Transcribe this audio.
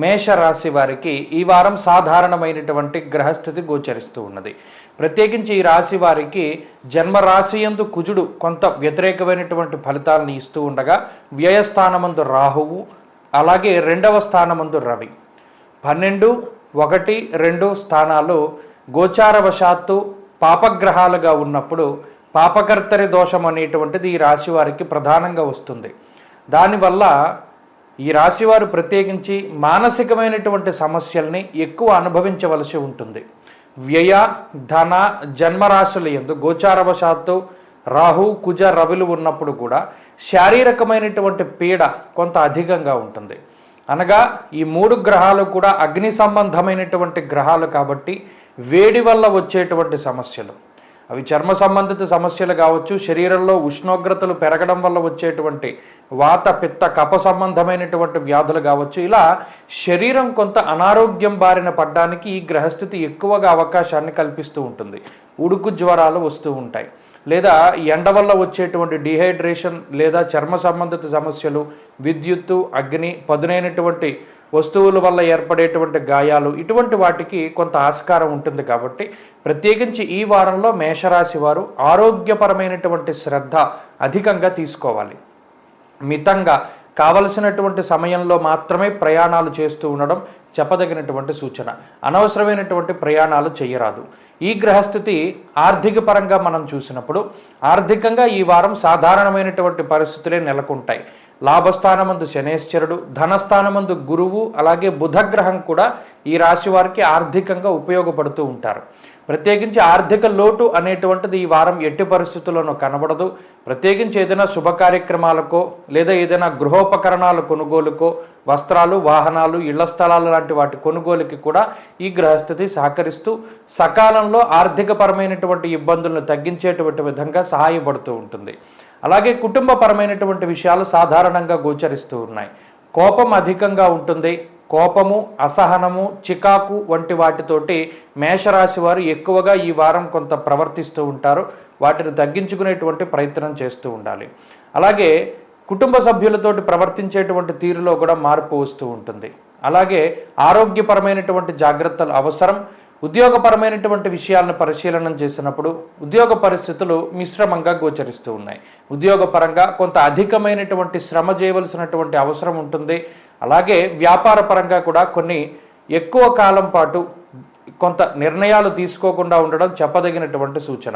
మేషరాశి వారికి ఈ వారం సాధారణమైనటువంటి గ్రహస్థితి గోచరిస్తూ ఉన్నది. ప్రత్యేకించి ఈ రాశి వారికి జన్మరాశి యందు కుజుడు కొంత వ్యతిరేకమైనటువంటి ఫలితాలను ఇస్తూ ఉండగా, వ్యయస్థానమందు రాహువు, అలాగే రెండవ స్థానమందు రవి, 12, 1, 2 స్థానాలు గోచారవశాత్తు పాపగ్రహాలుగా ఉన్నప్పుడు పాపకర్తరి దోషం అనేటువంటిది ఈ రాశి వారికి ప్రధానంగా వస్తుంది. దానివల్ల ఈ రాశివారు ప్రత్యేకించి మానసికమైనటువంటి సమస్యల్ని ఎక్కువ అనుభవించవలసి ఉంటుంది. వ్యయ, ధన, జన్మరాశుల యందు గోచారవశాత్తు రాహు, కుజ, రవులు ఉన్నప్పుడు కూడా శారీరకమైనటువంటి పీడ కొంత అధికంగా ఉంటుంది. అనగా ఈ 3 గ్రహాలు కూడా అగ్ని సంబంధమైనటువంటి గ్రహాలు కాబట్టి వేడి వల్ల వచ్చేటువంటి సమస్యలు, అవి చర్మ సంబంధిత సమస్యలు కావచ్చు, శరీరంలో ఉష్ణోగ్రతలు పెరగడం వల్ల వచ్చేటువంటి వాత, పిత్త, కఫ సంబంధమైనటువంటి వ్యాధులు కావచ్చు, ఇలా శరీరం కొంత అనారోగ్యం బారిన పడడానికి ఈ గ్రహస్థితి ఎక్కువగా అవకాశాన్ని కల్పిస్తూ ఉంటుంది. ఉడుకు జ్వరాలు వస్తూ ఉంటాయి, లేదా ఎండ వల్ల వచ్చేటువంటి డిహైడ్రేషన్, లేదా చర్మ సంబంధిత సమస్యలు, విద్యుత్తు, అగ్ని, పదునైనటువంటి వస్తువుల వల్ల ఏర్పడేటువంటి గాయాలు, ఇటువంటి వాటికి కొంత ఆస్కారం ఉంటుంది. కాబట్టి ప్రత్యేకించి ఈ వారంలో మేషరాశి వారు ఆరోగ్యపరమైనటువంటి శ్రద్ధ అధికంగా తీసుకోవాలి. మితంగా కావలసినటువంటి సమయంలో మాత్రమే ప్రయాణాలు చేస్తూ ఉండడం చెప్పదగినటువంటి సూచన. అనవసరమైనటువంటి ప్రయాణాలు చేయరాదు. ఈ గ్రహస్థితి ఆర్థిక పరంగా మనం చూసినప్పుడు ఆర్థికంగా ఈ వారం సాధారణమైనటువంటి పరిస్థితులే నెలకొంటాయి. లాభస్థానమందు శనేశ్వరుడు, ధనస్థానమందు గురువు, అలాగే బుధగ్రహం కూడా ఈ రాశి వారికి ఆర్థికంగా ఉపయోగపడుతూ ఉంటారు. ప్రత్యేకించి ఆర్థిక లోటు అనేటువంటిది ఈ వారం ఎట్టి పరిస్థితుల్లోనూ కనబడదు. ప్రత్యేకించి ఏదైనా శుభ కార్యక్రమాలకో, లేదా ఏదైనా గృహోపకరణాల కొనుగోలుకో, వస్త్రాలు, వాహనాలు, ఇళ్ల స్థలాలు లాంటి వాటి కొనుగోలుకి కూడా ఈ గ్రహస్థితి సహకరిస్తూ సకాలంలో ఆర్థికపరమైనటువంటి ఇబ్బందులను తగ్గించేటువంటి విధంగా సహాయపడుతూ ఉంటుంది. అలాగే కుటుంబపరమైనటువంటి విషయాలు సాధారణంగా గోచరిస్తూ ఉన్నాయి. కోపం అధికంగా ఉంటుంది. కోపము, అసహనము, చికాకు వంటి వాటితోటి మేషరాశి వారు ఎక్కువగా ఈ వారం కొంత ప్రవర్తిస్తూ ఉంటారు. వాటిని తగ్గించుకునేటువంటి ప్రయత్నం చేస్తూ ఉండాలి. అలాగే కుటుంబ సభ్యులతోటి ప్రవర్తించేటువంటి తీరులో కూడా మార్పు వస్తూ ఉంటుంది. అలాగే ఆరోగ్యపరమైనటువంటి జాగ్రత్తలు అవసరం. ఉద్యోగపరమైనటువంటి విషయాలను పరిశీలన చేసినప్పుడు ఉద్యోగ పరిస్థితులు మిశ్రమంగా గోచరిస్తూ ఉన్నాయి. ఉద్యోగపరంగా కొంత అధికమైనటువంటి శ్రమ చేయవలసినటువంటి అవసరం ఉంటుంది. అలాగే వ్యాపార పరంగా కూడా కొన్ని ఎక్కువ కాలం పాటు కొంత నిర్ణయాలు తీసుకోకుండా ఉండడం చెప్పదగినటువంటి సూచన.